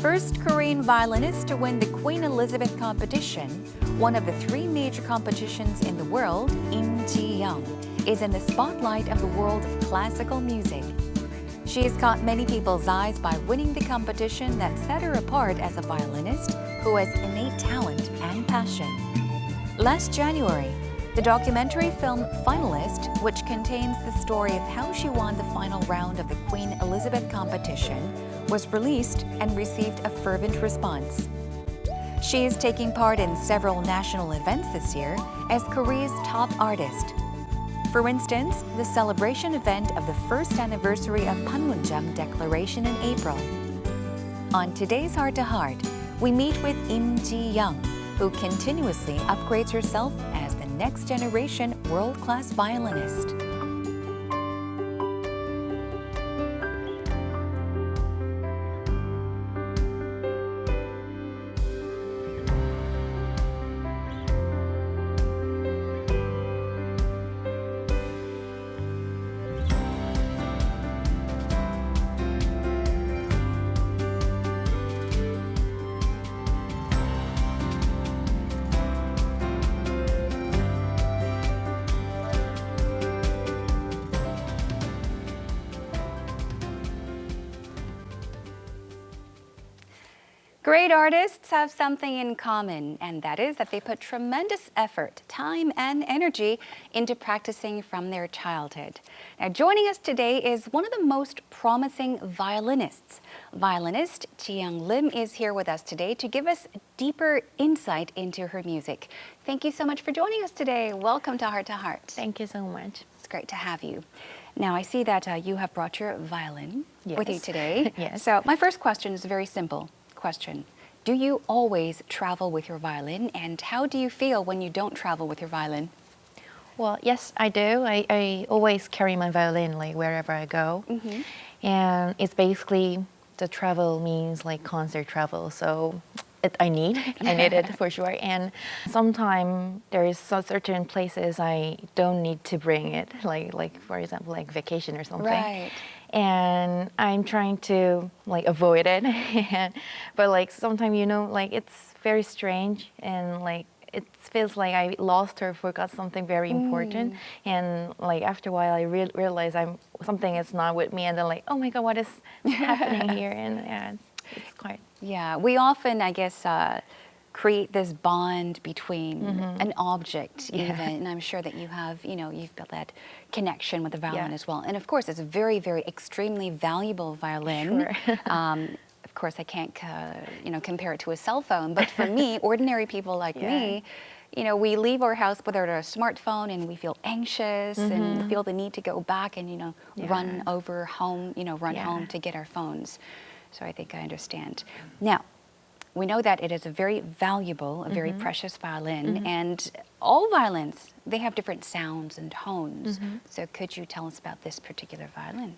first Korean violinist to win the Queen Elisabeth Competition, one of the three major competitions in the world, Lim Ji-young, is in the spotlight of the world of classical music. She has caught many people's eyes by winning the competition that set her apart as a violinist who has innate talent and passion. Last January, the documentary film Finalist, which contains the story of how she won the final round of the Queen Elisabeth Competition, was released and received a fervent response. She is taking part in several national events this year as Korea's top artist. For instance, the celebration event of the first anniversary of Panmunjom Declaration in April. On today's Heart to Heart, we meet with Lim Ji-young, who continuously upgrades herself as the next generation world-class violinist. Great artists have something in common, and that is that they put tremendous effort, time, and energy into practicing from their childhood. Now, joining us today is one of the most promising violinists. Violinist Lim Ji-young is here with us today to give us deeper insight into her music. Thank you so much for joining us today. Welcome to Heart to Heart. Thank you so much. It's great to have you. Now, I see that you have brought your violin with you today. Yes. So my first question is very simple. Question. Do you always travel with your violin, and how do you feel when you don't travel with your violin? Well, yes, I do. I always carry my violin like wherever I go. And it's basically the travel means like concert travel. So I need it for sure. And sometimes there is certain places I don't need to bring it, like for example, like vacation or something. Right. And I'm trying to like avoid it. But like sometimes, like it's very strange and like it feels like I lost or forgot something very important. And like after a while, I realize something is not with me. And then like, oh my God, what is happening here? And yeah, it's quite. Yeah, we often, I guess, create this bond between an object even, and I'm sure that you have, you've built that connection with the violin as well. And of course, it's a very, very extremely valuable violin. Sure. Of course, I can't, compare it to a cell phone, but for me, ordinary people like me, we leave our house with our smartphone and we feel anxious and feel the need to go back and, run over home, run home to get our phones. So I think I understand. Now, we know that it is a very valuable, a very precious violin, and all violins, they have different sounds and tones. So could you tell us about this particular violin?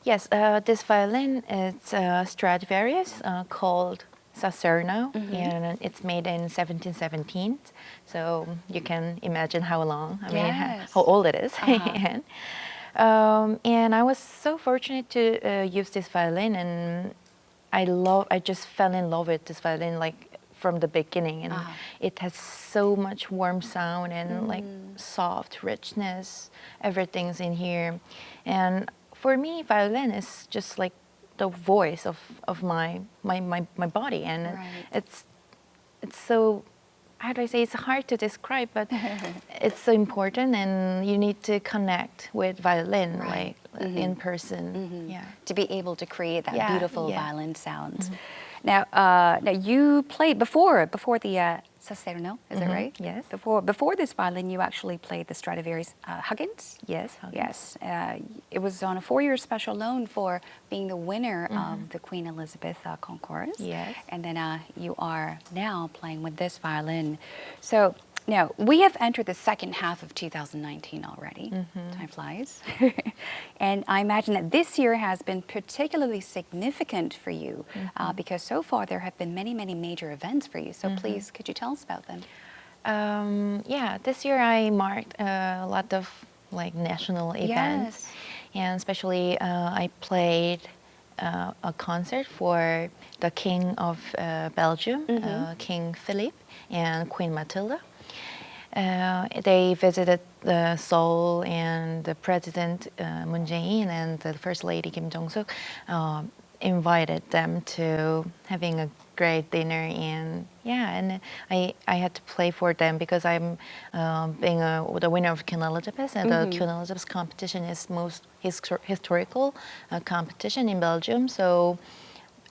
Yes, this violin is Stradivarius called Sacerno, and it's made in 1717. So you can imagine how long, how old it is. And I was so fortunate to use this violin, and I just fell in love with this violin like from the beginning, and it has so much warm sound and like soft richness. Everything's in here, and for me, violin is just like the voice of my body, and it's so. How do I say? It's hard to describe, but it's so important, and you need to connect with violin, like in person. Yeah, to be able to create that beautiful violin sound. Now, you played before the Sacerno, is that right? Yes. Before this violin, you actually played the Stradivarius Huggins. Yes. Huggins. Yes. It was on a 4-year special loan for being the winner of the Queen Elisabeth concours. Yes. And then you are now playing with this violin. So now we have entered the second half of 2019 already. Time flies. And I imagine that this year has been particularly significant for you because so far there have been many, many major events for you. So please, could you tell us about them? Yeah, this year I marked a lot of like national events, and especially I played a concert for the King of Belgium, King Philip, and Queen Matilda. They visited Seoul, and the President Moon Jae-in and the First Lady Kim Jong-suk invited them to having a great dinner, and I had to play for them because I'm being the winner of Queen Elisabeth, and the Queen Elisabeth competition is most historical competition in Belgium. So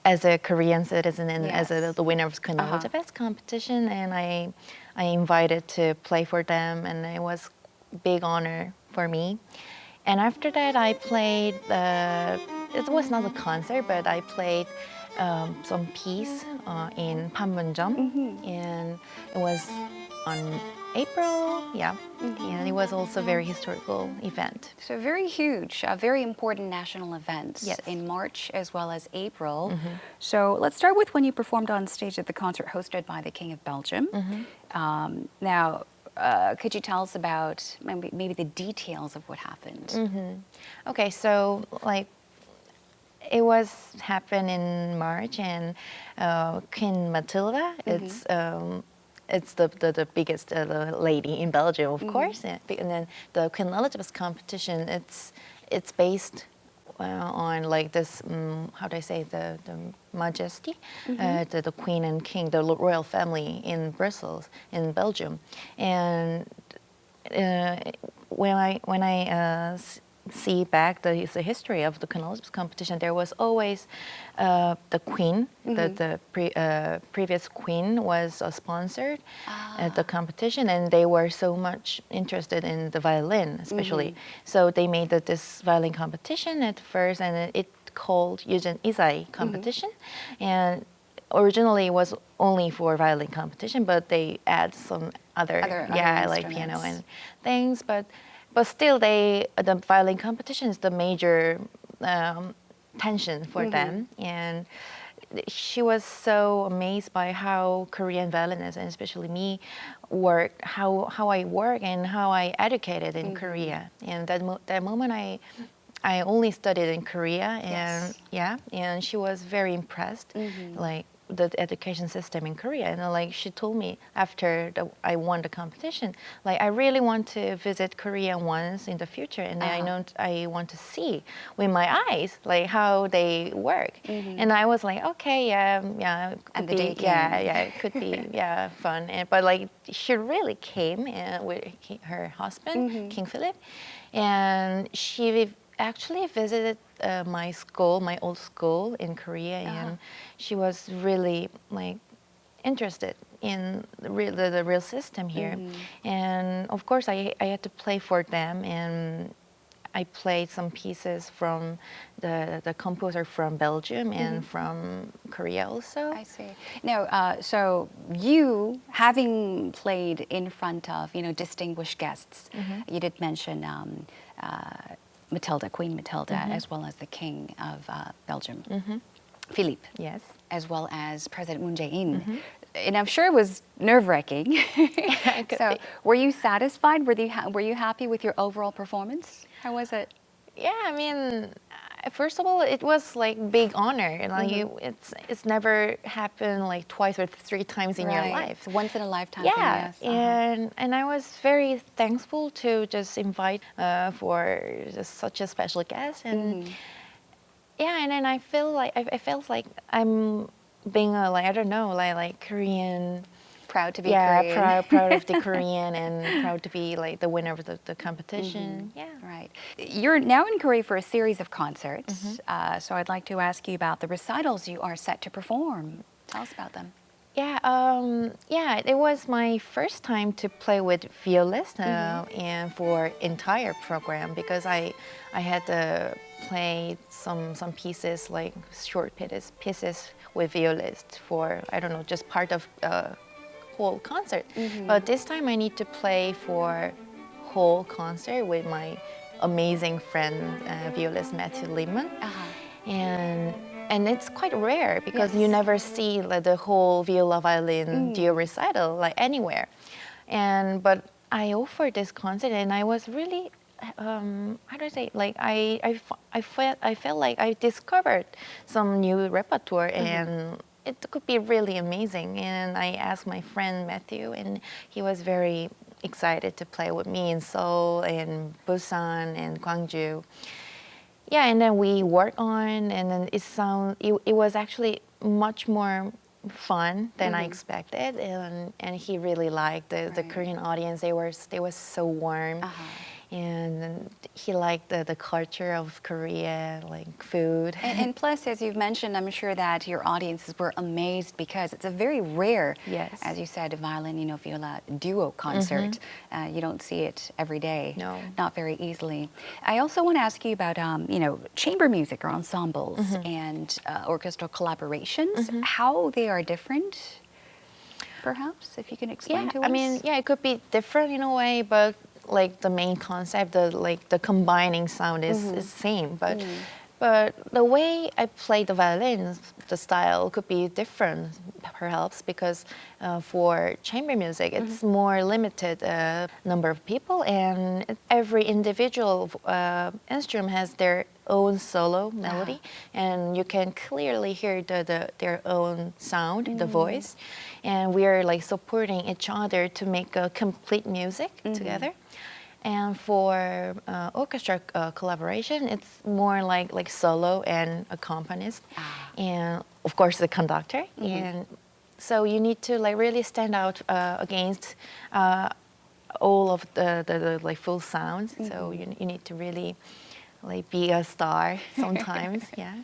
as a Korean citizen and as the winner of Queen Elizabeth competition, and I invited to play for them, and it was a big honor for me. And after that, I played, it was not a concert, but I played some piece in Panmunjom, and it was on April, and it was also a very historical event. So very huge, very important national events Yes. in March as well as April. So let's start with when you performed on stage at the concert hosted by the King of Belgium. Now, could you tell us about maybe the details of what happened? Okay, so like it was happened in March, and Queen Matilda, it's the biggest lady in Belgium, of course, and then the Queen Elizabeth competition. It's based on like this. How do I say the majesty, the Queen and King, the royal family in Brussels, in Belgium, and when I see back the history of the Queen Elizabeth competition, there was always the Queen, the previous Queen was sponsored at the competition, and they were so much interested in the violin, especially. So they made this violin competition at first, and it called Yujin Isai competition, and originally it was only for violin competition, but they add some other like piano and things, but still, the violin competition is the major tension for them. And she was so amazed by how Korean violinists, and especially me, work, how I work and how I educated in Korea. And that moment, I only studied in Korea, and and she was very impressed, like the education system in Korea. And like she told me after I won the competition, like I really want to visit Korea once in the future, and I want to see with my eyes like how they work. And I was like, okay, And the day came. it could be fun. But like she really came with her husband, King Philip, and she actually visited my school, my old school in Korea, and she was really like interested in the real system here. And of course, I had to play for them, and I played some pieces from the composer from Belgium and from Korea also. I see. Now, so you, having played in front of distinguished guests, you did mention Matilda, Queen Matilda, as well as the King of Belgium, Philippe. Yes. As well as President Moon Jae-in. And I'm sure it was nerve-wracking. So were you satisfied? Were you happy with your overall performance? How was it? Yeah, I mean, first of all, it was like big honor. Like it's never happened like twice or three times in your life. It's once in a lifetime Yeah, thing, yes. and I was very thankful to just invite for just such a special guest, and and then I felt like I'm being a like I don't know like Korean. Proud to be Korean. proud of the Korean, and proud to be like the winner of the competition. Yeah. Right. You're now in Korea for a series of concerts. So I'd like to ask you about the recitals you are set to perform. Tell us about them. Yeah, it was my first time to play with violist and for entire program, because I had played some pieces like short pieces with violist for I don't know, just part of whole concert. But this time I need to play for whole concert with my amazing friend violist Matthew Liebman. And it's quite rare because you never see like the whole viola violin duo recital like anywhere. But I offered this concert, and I was really how do I say? Like I felt like I discovered some new repertoire, and it could be really amazing. And I asked my friend Matthew, and he was very excited to play with me in Seoul and Busan and Gwangju. Yeah, and then we worked on, and then it was actually much more fun than I expected, and he really liked the Korean audience. They were so warm, and then he liked the culture of Korea, like food. And plus, as you've mentioned, I'm sure that your audiences were amazed because it's a very rare, Yes. as you said, violin, viola duo concert. You don't see it every day. No. Not very easily. I also want to ask you about, chamber music or ensembles and orchestral collaborations, how they are different, perhaps, if you can explain to us. I mean, it could be different in a way, but like the main concept, the combining sound is same, but the way I play the violin, the style could be different, perhaps, because for chamber music, it's more limited number of people, and every individual instrument has their own solo melody, and you can clearly hear their own sound, the voice, and we are like supporting each other to make a complete music together. And for orchestra collaboration, it's more like solo and accompanist, and of course the conductor. And so you need to like really stand out against all of the like full sounds. So you need to really like be a star sometimes. Yeah.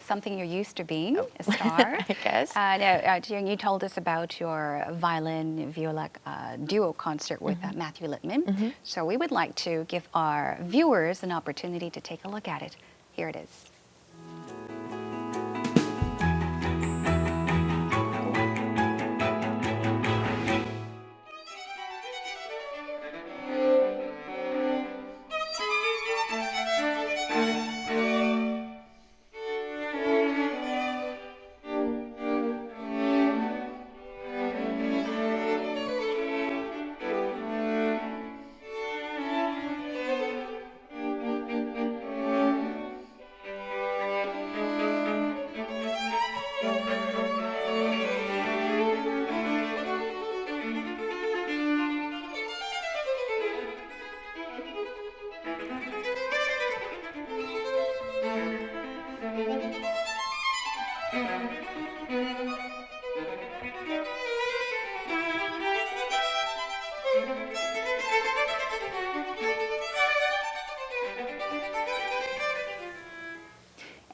Something you're used to being, a star. I guess. Now, Jiyoung, you told us about your violin viola duo concert with Matthew Liebman. So we would like to give our viewers an opportunity to take a look at it. Here it is.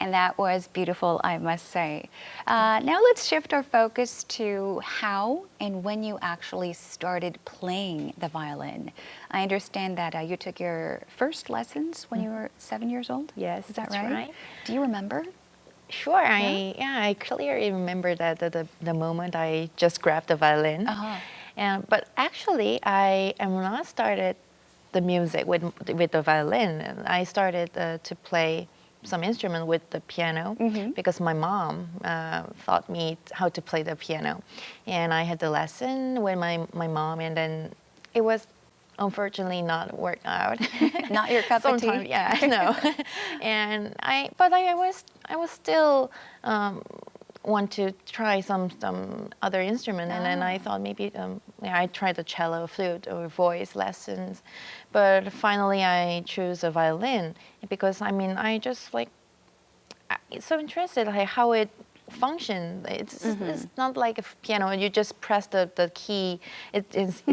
And that was beautiful, I must say. Now let's shift our focus to how and when you actually started playing the violin. I understand that you took your first lessons when you were 7 years old? Yes, Is that that's right. Do you remember? Sure, I clearly remember that the moment I just grabbed the violin. But actually, I am not started the music with the violin. I started to play some instrument with the piano because my mom taught me how to play the piano, and I had the lesson with my mom, and then it was unfortunately not worked out. Not your cup of tea. Yeah, no. And I was still want to try some other instrument, and then I thought maybe I tried the cello, flute, or voice lessons, but finally I chose a violin because I just like so interested like how it function. It's not like a piano. You just press the key. It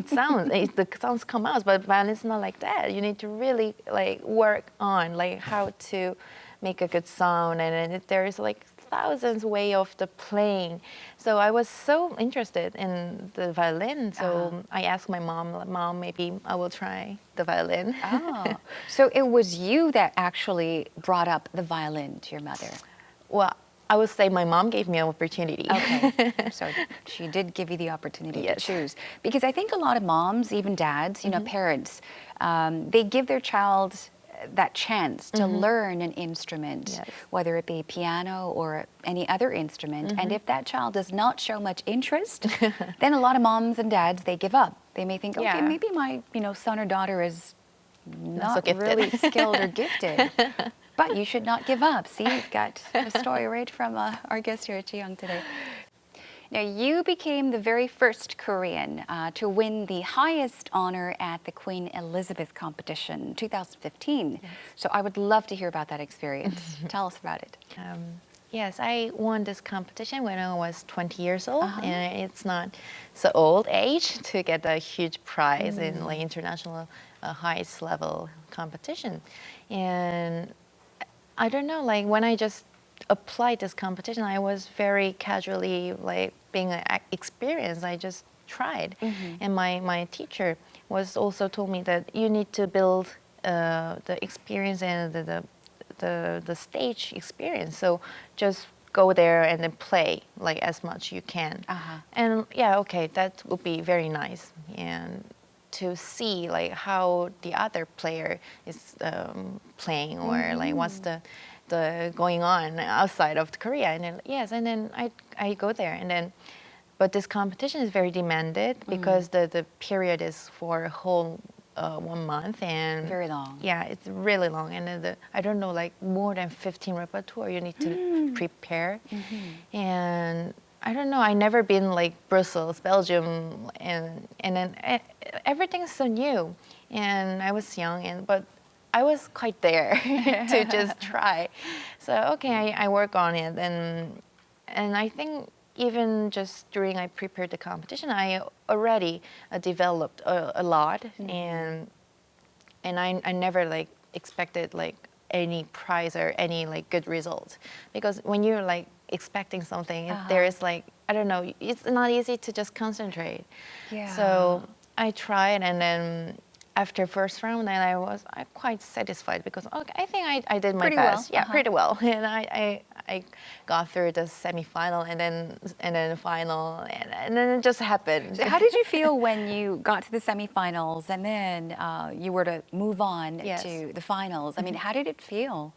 sounds. The sounds come out. But violin is not like that. You need to really like work on like how to make a good sound, and there's like thousands way of the playing. So I was so interested in the violin. So I asked my mom, maybe I will try the violin. So it was you that actually brought up the violin to your mother. Well, I would say my mom gave me an opportunity. Okay, so she did give you the opportunity to choose. Because I think a lot of moms, even dads, parents, they give their child that chance to learn an instrument, whether it be piano or any other instrument. And if that child does not show much interest, then a lot of moms and dads, they give up. They may think, okay, maybe my son or daughter is not really skilled or gifted. But you should not give up. See, you've got a story right from our guest here at Ji-young today. Now, you became the very first Korean to win the highest honor at the Queen Elisabeth Competition 2015. Yes. So I would love to hear about that experience. Tell us about it. Yes, I won this competition when I was 20 years old, and it's not so old age to get a huge prize in like international highest level competition. And I don't know, like when I just applied this competition, I was very casually like being an experienced. I just tried, and my teacher was also told me that you need to build the experience and the stage experience. So just go there and then play like as much you can. And yeah, okay, that would be very nice. And to see like how the other player is playing or like what's the going on outside of Korea. And then, yes, and then I go there and then, but this competition is very demanded because the period is for a whole 1 month and very long. Yeah, it's really long, and then I don't know, like more than 15 repertoire you need to prepare, and I don't know. I never been like Brussels, Belgium, and then everything's so new, and I was young, but I was quite there to just try. So okay, I work on it, and I think even just during I prepared the competition, I already developed a lot, and I never like expected like any prize or any like good results, because when you're like expecting something, there is like, I don't know, it's not easy to just concentrate. Yeah. So I tried, and then after first round, then I was quite satisfied because okay, I think I did my best. Well. Yeah, pretty well, and I got through the semifinal and then the final, and then it just happened. So how did you feel when you got to the semifinals and then you were to move on to the finals? I mean, how did it feel?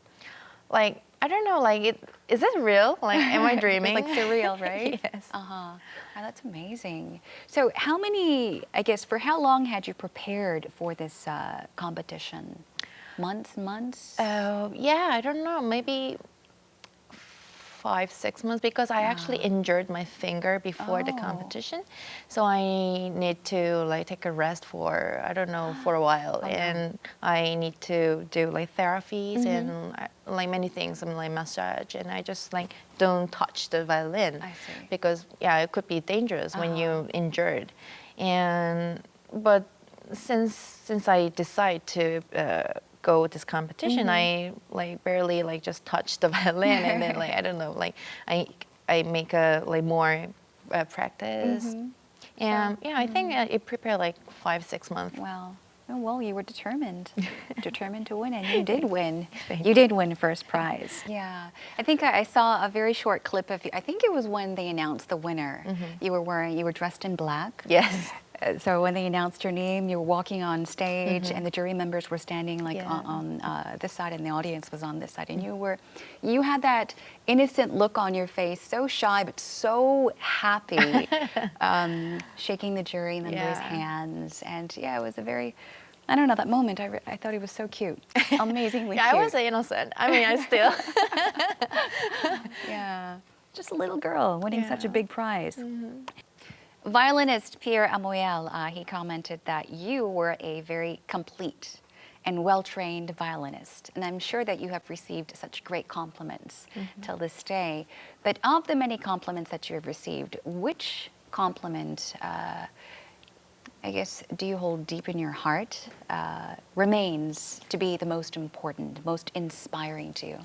Like, I don't know, like, is it real? Like, am I dreaming? It's like surreal, right? Yes. Oh, that's amazing. So how many, I guess, for how long had you prepared for this competition? Months? Yeah, I don't know, maybe 5-6 months, because I actually injured my finger before the competition, so I need to like take a rest for, I don't know, for a while, and I need to do like therapies and like many things, and like massage, and I just like don't touch the violin. I see. Because yeah, it could be dangerous when you injured, but since I decide to go this competition, I like barely like just touch the violin, and then like I don't know, like I make a like more practice, and yeah, I think it prepared like 5-6 months. Wow. Oh, well, you were determined to win, and you did win. You did win first prize. Yeah, I think I saw a very short clip of you. I think it was when they announced the winner. You were dressed in black. Yes. So when they announced your name, you were walking on stage, and the jury members were standing like on this side, and the audience was on this side, and you had that innocent look on your face, so shy but so happy, shaking the jury members' hands, and yeah, it was a very, I don't know, that moment, I thought he was so cute, amazingly cute. I was innocent. I mean, I still. Yeah, just a little girl winning such a big prize. Violinist Pierre Amoyel, he commented that you were a very complete and well-trained violinist, and I'm sure that you have received such great compliments till this day. But of the many compliments that you have received, which compliment, I guess, do you hold deep in your heart, remains to be the most important, most inspiring to you?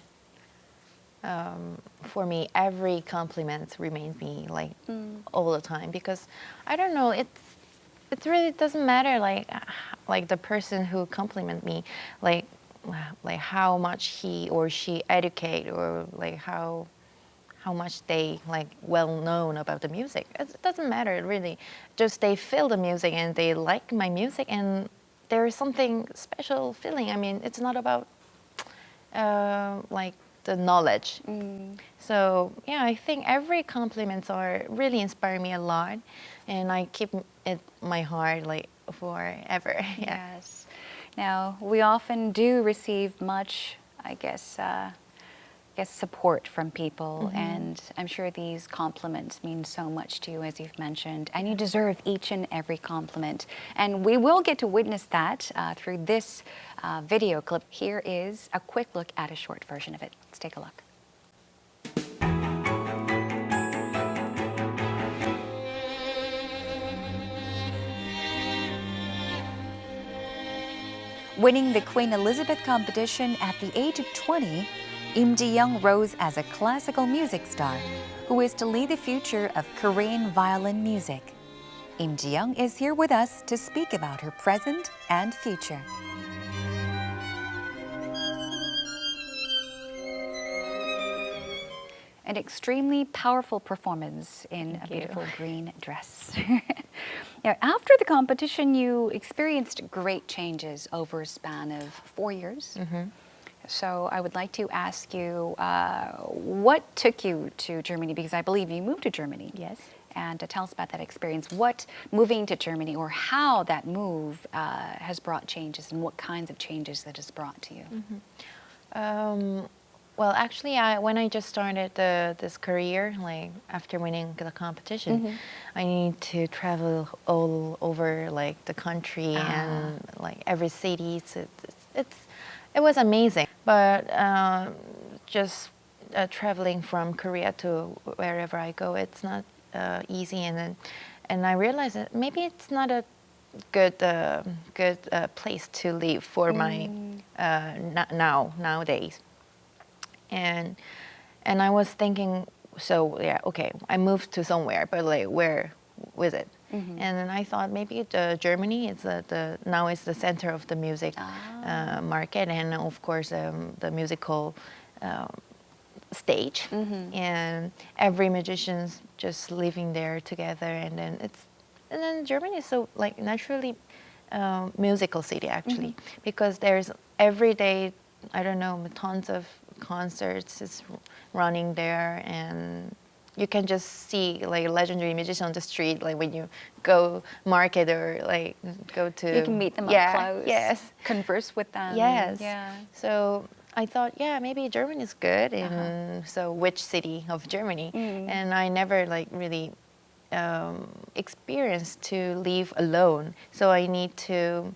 For me, every compliment remains me like all the time, because I don't know, it really doesn't matter like the person who compliment me, like how much he or she educate, or like how much they like well known about the music. It doesn't matter really. Just they feel the music and they like my music, and there is something special feeling. I mean, it's not about like the knowledge. So yeah, I think every compliments are really inspire me a lot, and I keep it in my heart like forever. Yes. Now, we often do receive much, I guess support from people, and I'm sure these compliments mean so much to you, as you've mentioned, and you deserve each and every compliment. And we will get to witness that through this video clip. Here is a quick look at a short version of it. Let's take a look. Winning the Queen Elisabeth Competition at the age of 20, Lim Ji-young rose as a classical music star who is to lead the future of Korean violin music. Lim Ji-young is here with us to speak about her present and future. An extremely powerful performance in a beautiful green dress. Now, after the competition, you experienced great changes over a span of 4 years. So I would like to ask you, what took you to Germany? Because I believe you moved to Germany. Yes. And tell us about that experience. What moving to Germany, or how that move has brought changes, and what kinds of changes that has brought to you? Well, actually, when I just started this career, like after winning the competition, I need to travel all over like the country and like every city. So it was amazing. But just traveling from Korea to wherever I go, it's not easy. And I realized that maybe it's not a good place to live for my nowadays. And I was thinking, so yeah, okay, I moved to somewhere, but like where was it? And then I thought maybe Germany is now is the center of the music market, and of course the musical stage, and every musician's just living there together, and then Germany is so like naturally musical city actually, because there's every day, I don't know, tons of concerts is running there, and you can just see like a legendary musician on the street, like when you go market or like go to. You can meet them up close. Yes. Converse with them. Yes. Yeah. So I thought, yeah, maybe Germany is good. And so which city of Germany? And I never like really experienced to live alone. So I need to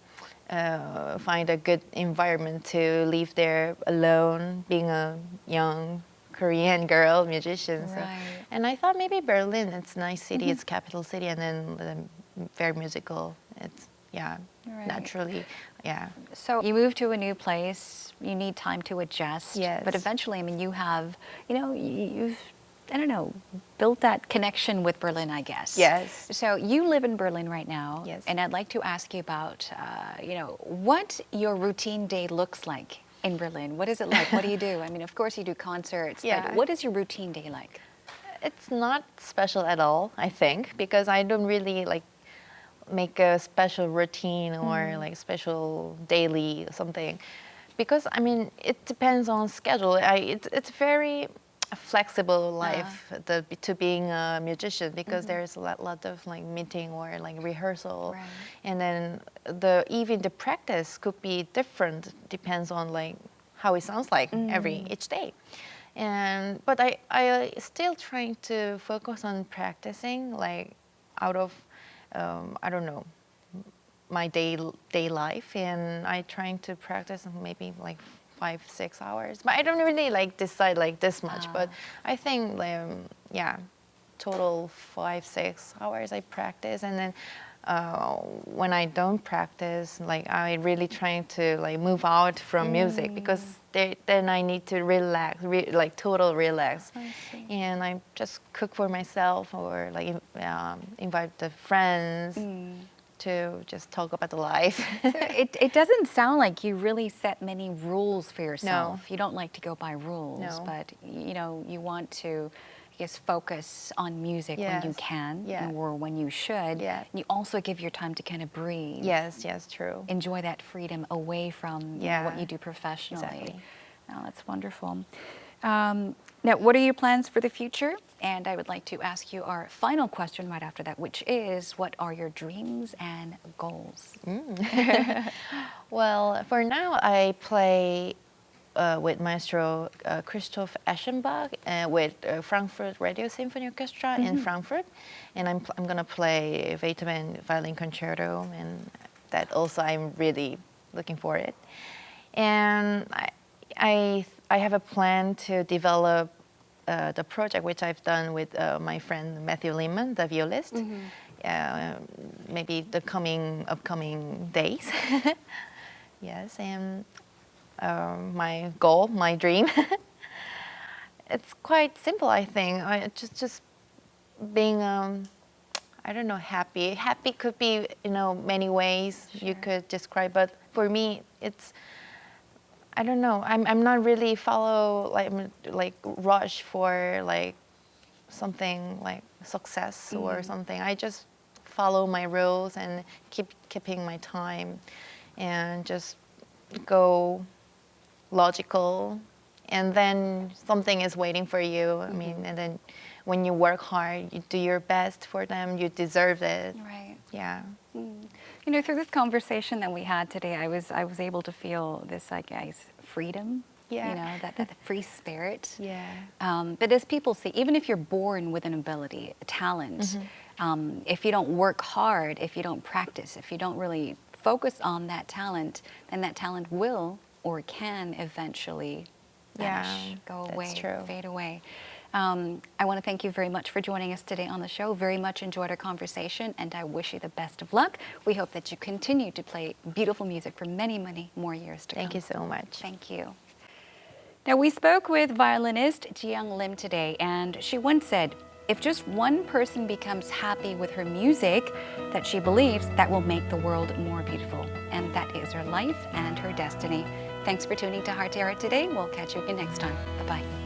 find a good environment to live there alone, being a young Korean girl musician. Right. So, and I thought maybe Berlin, it's a nice city, it's capital city, and then very musical. It's, naturally, So you move to a new place, you need time to adjust. Yes. But eventually, I mean, you have, you've, I don't know, built that connection with Berlin, I guess. Yes. So you live in Berlin right now. Yes. And I'd like to ask you about, what your routine day looks like in Berlin. What is it like? What do you do? I mean, of course you do concerts, but what is your routine day like? It's not special at all, I think, because I don't really like make a special routine or like special daily something, because I mean it depends on schedule. It's very flexible life to being a musician, because there's a lot of like meeting or like rehearsal, and then even the practice could be different, depends on like how it sounds like each day. But I still trying to focus on practicing like out of I don't know, my day life, and I trying to practice maybe like 5-6 hours, but I don't really like decide like this much. But I think total 5-6 hours I practice, and then when I don't practice, like I really trying to like move out from music, because then I need to relax, like total relax, and I just cook for myself, or like invite the friends to just talk about the life. So it doesn't sound like you really set many rules for yourself. No. You don't like to go by rules, but you want to, I guess, focus on music when you can, or when you should. Yeah. You also give your time to kind of breathe. Yes, true. Enjoy that freedom away from what you do professionally. Exactly. Oh, that's wonderful. Now, what are your plans for the future? And I would like to ask you our final question right after that, which is, what are your dreams and goals? Well, for now, I play with Maestro Christoph Eschenbach with Frankfurt Radio Symphony Orchestra in Frankfurt, and I'm going to play Beethoven Violin Concerto, and that also I'm really looking for it. And I have a plan to develop the project which I've done with my friend Matthew Liebman, the violist. Maybe the upcoming days. Yes, and my goal, my dream. It's quite simple, I think. Just being, I don't know, happy. Happy could be, many ways you could describe, but for me, it's, I don't know. I'm not really like rush for like something like success or something. I just follow my rules and keeping my time, and just go logical, and then something is waiting for you. I mean, and then when you work hard, you do your best for them. You deserve it. Right. Yeah. Through this conversation that we had today, I was able to feel this, I guess, freedom. Yeah. That free spirit. Yeah. But as people say, even if you're born with an ability, a talent, if you don't work hard, if you don't practice, if you don't really focus on that talent, then that talent will or can eventually vanish, go away, fade away. I want to thank you very much for joining us today on the show. Very much enjoyed our conversation, and I wish you the best of luck. We hope that you continue to play beautiful music for many, many more years to come. Thank you so much. Thank you. Now, we spoke with violinist Ji-young Lim today, and she once said, if just one person becomes happy with her music, that she believes that will make the world more beautiful. And that is her life and her destiny. Thanks for tuning to Heart to Heart today. We'll catch you again next time. Bye-bye.